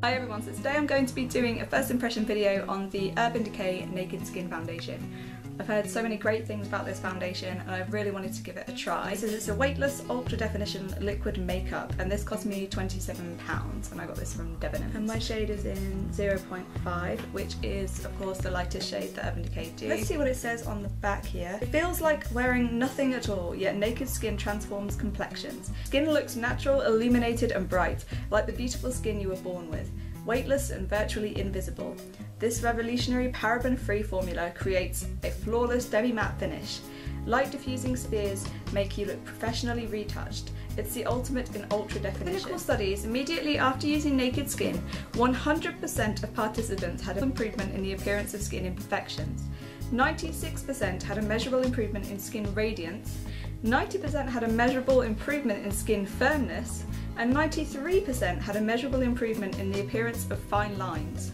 Hi everyone, so today I'm going to be doing a first impression video on the Urban Decay Naked Skin Foundation. I've heard so many great things about this foundation and I really wanted to give it a try. So it's a weightless ultra definition liquid makeup and this cost me £27 and I got this from Debenhams. And my shade is in 0.5, which is of course the lightest shade that Urban Decay do. Let's see what it says on the back here. It feels like wearing nothing at all, yet naked skin transforms complexions. Skin looks natural, illuminated and bright, like the beautiful skin you were born with. Weightless and virtually invisible. This revolutionary paraben-free formula creates a flawless demi-matte finish. Light diffusing spheres make you look professionally retouched. It's the ultimate in ultra definition. Clinical studies, immediately after using naked skin, 100% of participants had an improvement in the appearance of skin imperfections. 96% had a measurable improvement in skin radiance, 90% had a measurable improvement in skin firmness, and 93% had a measurable improvement in the appearance of fine lines.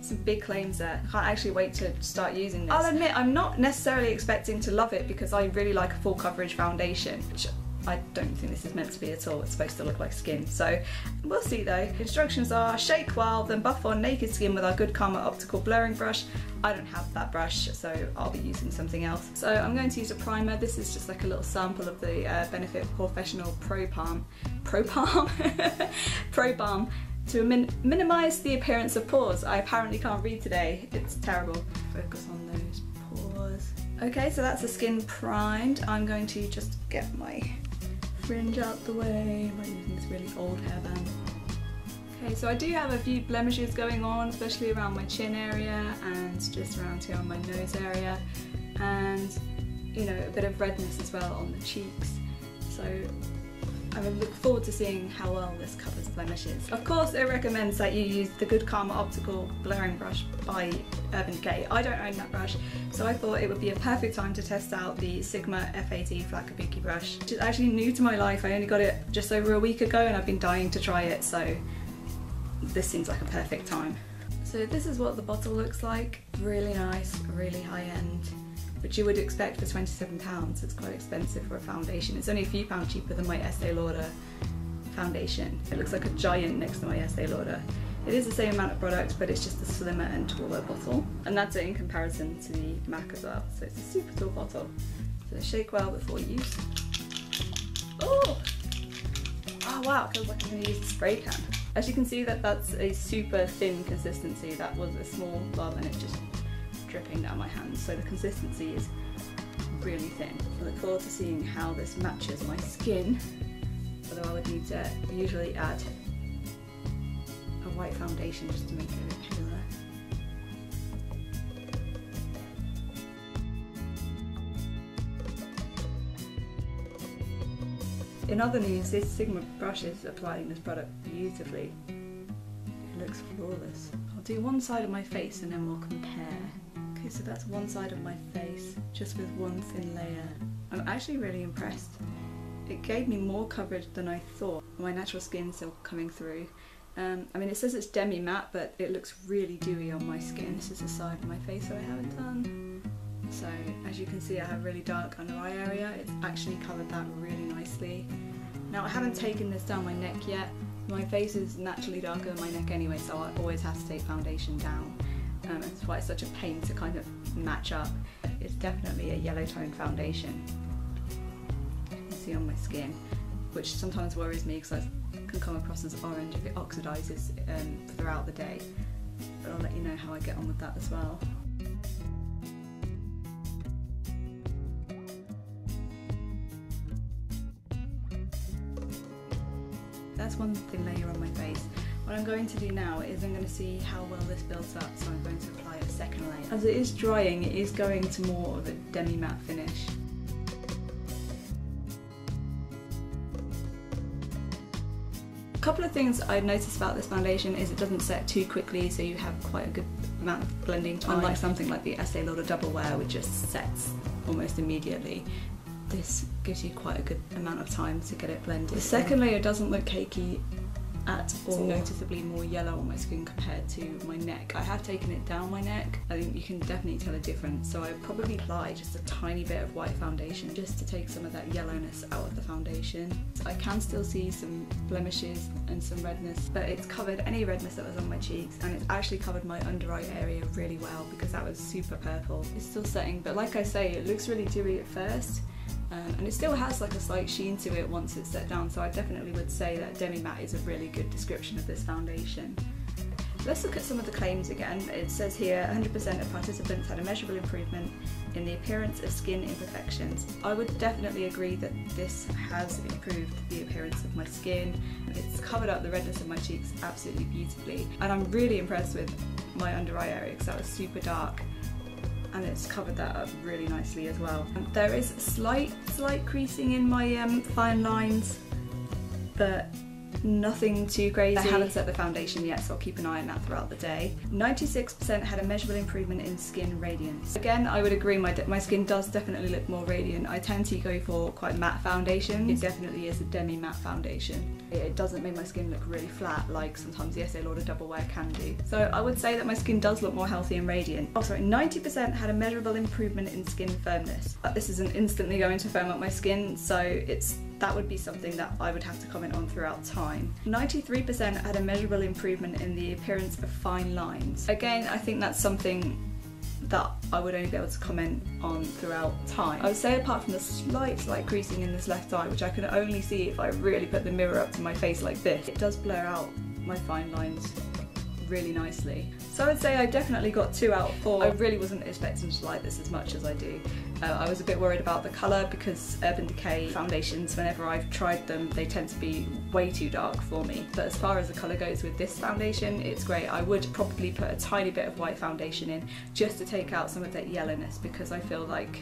Some big claims there. I can't actually wait to start using this. I'll admit I'm not necessarily expecting to love it because I really like a full coverage foundation, which I don't think this is meant to be at all. It's supposed to look like skin, so we'll see though. Instructions are shake well, then buff on naked skin with our Good Karma optical blurring brush. I don't have that brush, so I'll be using something else. So I'm going to use a primer. This is just like a little sample of the Benefit Professional Pro Balm to minimise the appearance of pores. I apparently can't read today. It's terrible. Focus on those pores. Okay, so that's the skin primed. I'm going to just get my fringe out the way by using this really old hairband. Okay, so I do have a few blemishes going on, especially around my chin area and just around here on my nose area, and you know, a bit of redness as well on the cheeks. So I look forward to seeing how well this covers blemishes. Of course, it recommends that you use the Good Karma optical blurring brush by Urban Decay. I don't own that brush, so I thought it would be a perfect time to test out the Sigma F80 flat Kabuki brush, which is actually new to my life. I only got it just over a week ago and I've been dying to try it, so this seems like a perfect time. So this is what the bottle looks like. Really nice, really high end, which you would expect for £27. It's quite expensive for a foundation. It's only a few pounds cheaper than my Estee Lauder foundation. It looks like a giant next to my Estee Lauder. It is the same amount of product, but it's just a slimmer and taller bottle. And that's it in comparison to the MAC as well. So it's a super tall bottle. So shake well before use. Oh! Oh wow, it feels like I'm going to use a spray can. As you can see, that's a super thin consistency. That was a small blob and it's just dripping down my hands. So the consistency is really thin. I look forward to seeing how this matches my skin. Although I would need to usually add a white foundation just to make it a bit paler. In other news, this Sigma brush is applying this product beautifully. It looks flawless. I'll do one side of my face and then we'll compare. Okay, so that's one side of my face, just with one thin layer. I'm actually really impressed. It gave me more coverage than I thought. My natural skin's still coming through. I mean, it says it's demi-matte, but it looks really dewy on my skin. This is the side of my face that I haven't done. So, as you can see, I have really dark under eye area. It's actually covered that really nicely. Now, I haven't taken this down my neck yet. My face is naturally darker than my neck anyway, so I always have to take foundation down. That's why it's such a pain to kind of match up. It's definitely a yellow tone foundation. You can see on my skin, which sometimes worries me because it can come across as orange if it oxidizes throughout the day. But I'll let you know how I get on with that as well. That's one thin layer on my face. What I'm going to do now is I'm going to see how well this builds up, so I'm going to apply a second layer. As it is drying, it is going to more of a demi-matte finish. A couple of things I've noticed about this foundation is it doesn't set too quickly, so you have quite a good amount of blending time. Unlike something like the Estee Lauder Double Wear, which just sets almost immediately. This gives you quite a good amount of time to get it blended. The second layer doesn't look cakey at all noticeably more yellow on my skin compared to my neck. I have taken it down my neck. I think you can definitely tell a difference, so I probably apply just a tiny bit of white foundation just to take some of that yellowness out of the foundation. I can still see some blemishes and some redness, but it's covered any redness that was on my cheeks, and it's actually covered my under eye area really well because that was super purple. It's still setting, but like I say, it looks really dewy at first. And it still has like a slight sheen to it once it's set down, so I definitely would say that Demi Matte is a really good description of this foundation. Let's look at some of the claims again. It says here 100% of participants had a measurable improvement in the appearance of skin imperfections. I would definitely agree that this has improved the appearance of my skin. It's covered up the redness of my cheeks absolutely beautifully, and I'm really impressed with my under eye area because that was super dark, and it's covered that up really nicely as well. There is slight creasing in my fine lines, but nothing too crazy. I haven't set the foundation yet, so I'll keep an eye on that throughout the day. 96% had a measurable improvement in skin radiance. Again, I would agree, my skin does definitely look more radiant. I tend to go for quite matte foundation. It definitely is a Demi Matte foundation. It doesn't make my skin look really flat like sometimes the Estee Lauder Double Wear can do. So I would say that my skin does look more healthy and radiant. Oh sorry, 90% had a measurable improvement in skin firmness. This isn't instantly going to firm up my skin, so that would be something that I would have to comment on throughout time. 93% had a measurable improvement in the appearance of fine lines. Again, I think that's something that I would only be able to comment on throughout time. I would say apart from the slight creasing in this left eye, which I can only see if I really put the mirror up to my face like this, it does blur out my fine lines really nicely. So I would say I definitely got 2 out of 4. I really wasn't expecting to like this as much as I do. I was a bit worried about the colour because Urban Decay foundations, whenever I've tried them, they tend to be way too dark for me. But as far as the colour goes with this foundation, it's great. I would probably put a tiny bit of white foundation in just to take out some of that yellowness, because I feel like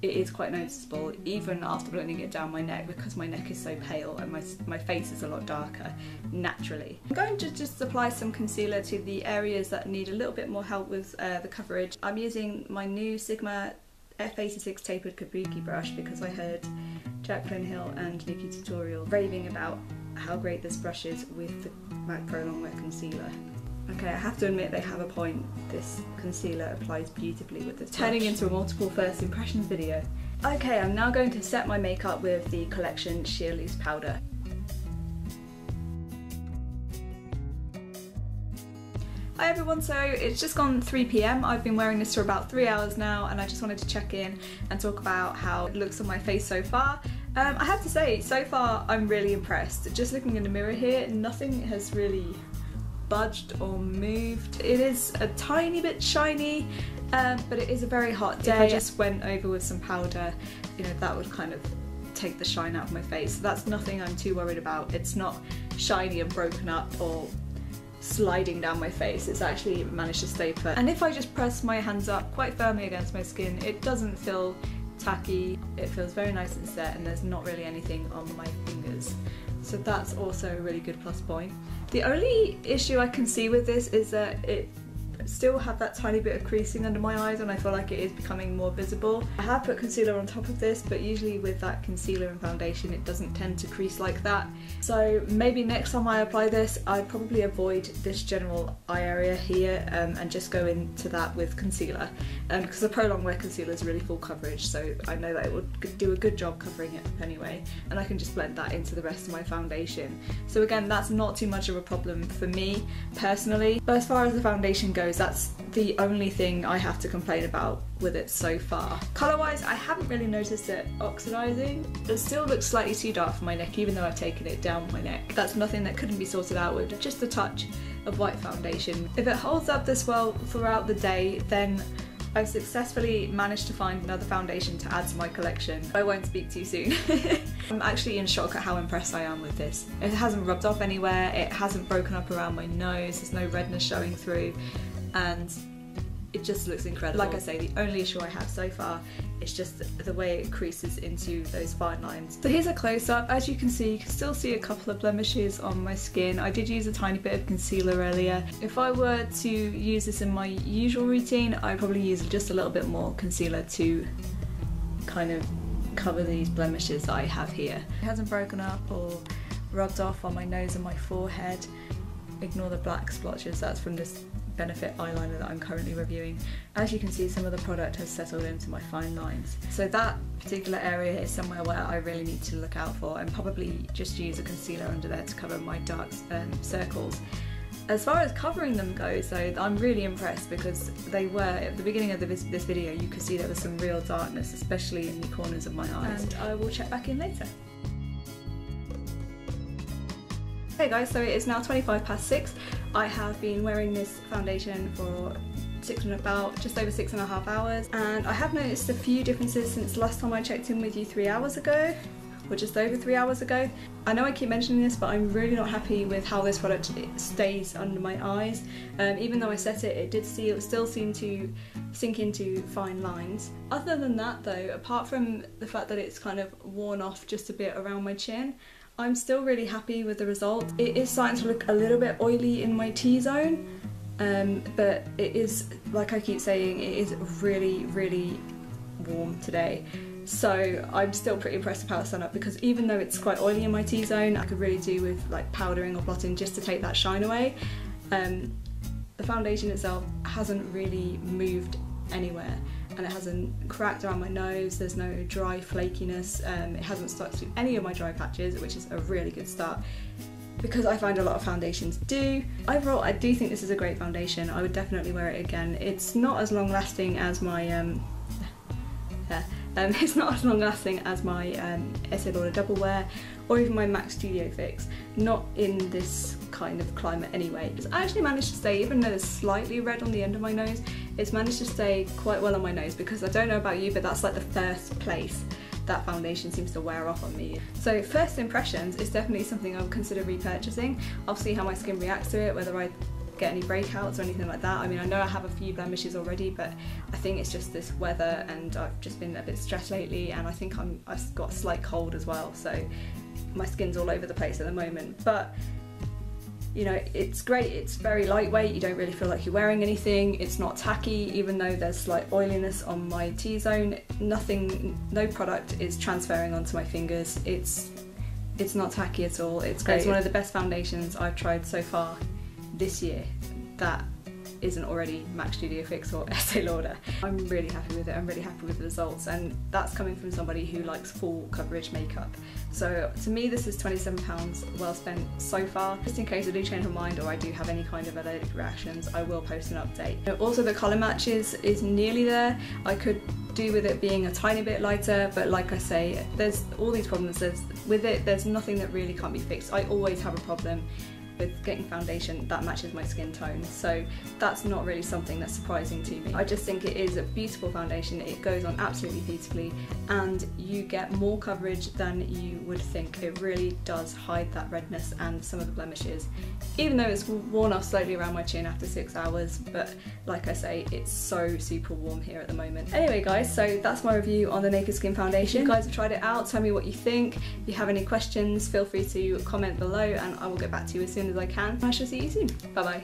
it is quite noticeable even after blending it down my neck, because my neck is so pale and my face is a lot darker naturally. I'm going to just apply some concealer to the areas that need a little bit more help with the coverage. I'm using my new Sigma F86 tapered Kabuki brush because I heard Jacqueline Hill and Nikki Tutorial raving about how great this brush is with the MAC Pro Longwear concealer. Okay, I have to admit they have a point. This concealer applies beautifully with this brush. Turning into a multiple first impressions video. Okay, I'm now going to set my makeup with the Collection Sheer Loose Powder. Hi everyone, so it's just gone 3 PM. I've been wearing this for about 3 hours now, and I just wanted to check in and talk about how it looks on my face so far. I have to say, so far I'm really impressed. Just looking in the mirror here, nothing has really budged or moved. It is a tiny bit shiny, but it is a very hot day. If I just went over with some powder, you know, that would kind of take the shine out of my face. So that's nothing I'm too worried about. It's not shiny and broken up or sliding down my face. It's actually managed to stay put. And if I just press my hands up quite firmly against my skin, it doesn't feel tacky. It feels very nice and set, and there's not really anything on my fingers. So that's also a really good plus point. The only issue I can see with this is that it still have that tiny bit of creasing under my eyes, and I feel like it is becoming more visible. I have put concealer on top of this, but usually with that concealer and foundation it doesn't tend to crease like that. So maybe next time I apply this, I'd probably avoid this general eye area here and just go into that with concealer, because the Pro Longwear concealer is really full coverage, so I know that it would do a good job covering it up anyway, and I can just blend that into the rest of my foundation. So again, that's not too much of a problem for me personally, but as far as the foundation goes, that's the only thing I have to complain about with it so far. Colour wise, I haven't really noticed it oxidising. It still looks slightly too dark for my neck, even though I've taken it down my neck. That's nothing that couldn't be sorted out with just a touch of white foundation. If it holds up this well throughout the day, then I've successfully managed to find another foundation to add to my collection. I won't speak too soon. I'm actually in shock at how impressed I am with this. It hasn't rubbed off anywhere, it hasn't broken up around my nose, there's no redness showing through, and it just looks incredible. Like I say, the only issue I have so far is just the way it creases into those fine lines. So here's a close-up. As you can see, you can still see a couple of blemishes on my skin. I did use a tiny bit of concealer earlier. If I were to use this in my usual routine, I'd probably use just a little bit more concealer to kind of cover these blemishes that I have here. It hasn't broken up or rubbed off on my nose and my forehead. Ignore the black splotches, that's from this Benefit eyeliner that I'm currently reviewing. As you can see, some of the product has settled into my fine lines. So that particular area is somewhere where I really need to look out for, and probably just use a concealer under there to cover my dark circles. As far as covering them goes though, I'm really impressed because they were, at the beginning of this video, you could see there was some real darkness, especially in the corners of my eyes. And I will check back in later. Hey guys, so it is now 6:25. I have been wearing this foundation for just over 6.5 hours, and I have noticed a few differences since last time I checked in with you 3 hours ago, or just over 3 hours ago. I know I keep mentioning this, but I'm really not happy with how this product stays under my eyes. Even though I set it, it still seemed to sink into fine lines. Other than that though, apart from the fact that it's kind of worn off just a bit around my chin, I'm still really happy with the result. It is starting to look a little bit oily in my T-zone, but it is, like I keep saying, it is really, really warm today. So I'm still pretty impressed with how it's done up, because even though it's quite oily in my T-zone, I could really do with like powdering or blotting just to take that shine away. The foundation itself hasn't really moved anywhere, and it hasn't cracked around my nose, there's no dry flakiness, it hasn't stuck to any of my dry patches, which is a really good start, because I find a lot of foundations do. Overall, I do think this is a great foundation. I would definitely wear it again. It's not as long lasting as my it's not as long lasting as my Estee Lauder Double Wear, or even my MAC Studio Fix. Not in this kind of climate anyway. It's actually managed to stay, even though there's slightly red on the end of my nose, it's managed to stay quite well on my nose, because I don't know about you, but that's like the first place that foundation seems to wear off on me. So first impressions is definitely something I would consider repurchasing. I'll see how my skin reacts to it, whether I get any breakouts or anything like that. I mean, I know I have a few blemishes already, but I think it's just this weather, and I've just been a bit stressed lately, and I think I've got a slight cold as well, so my skin's all over the place at the moment. But you know, it's great, it's very lightweight, you don't really feel like you're wearing anything, it's not tacky, even though there's slight oiliness on my T-zone, no product is transferring onto my fingers, it's not tacky at all, it's great. It's one of the best foundations I've tried so far this year that isn't already MAC Studio Fix or Estee Lauder. I'm really happy with it, I'm really happy with the results, and that's coming from somebody who likes full coverage makeup. So to me, this is £27 well spent so far. Just in case I do change my mind or I do have any kind of allergic reactions, I will post an update. Also, the colour matches is nearly there. I could do with it being a tiny bit lighter, but like I say, there's all these problems. With it, there's nothing that really can't be fixed. I always have a problem with getting foundation that matches my skin tone, so that's not really something that's surprising to me. I just think it is a beautiful foundation, it goes on absolutely beautifully, and you get more coverage than you would think. It really does hide that redness and some of the blemishes, even though it's worn off slightly around my chin after 6 hours, but like I say, it's so super warm here at the moment. Anyway guys, so that's my review on the Naked Skin foundation. If you guys have tried it out, tell me what you think. If you have any questions, feel free to comment below and I will get back to you as soon as I can. I shall see you soon. Bye bye.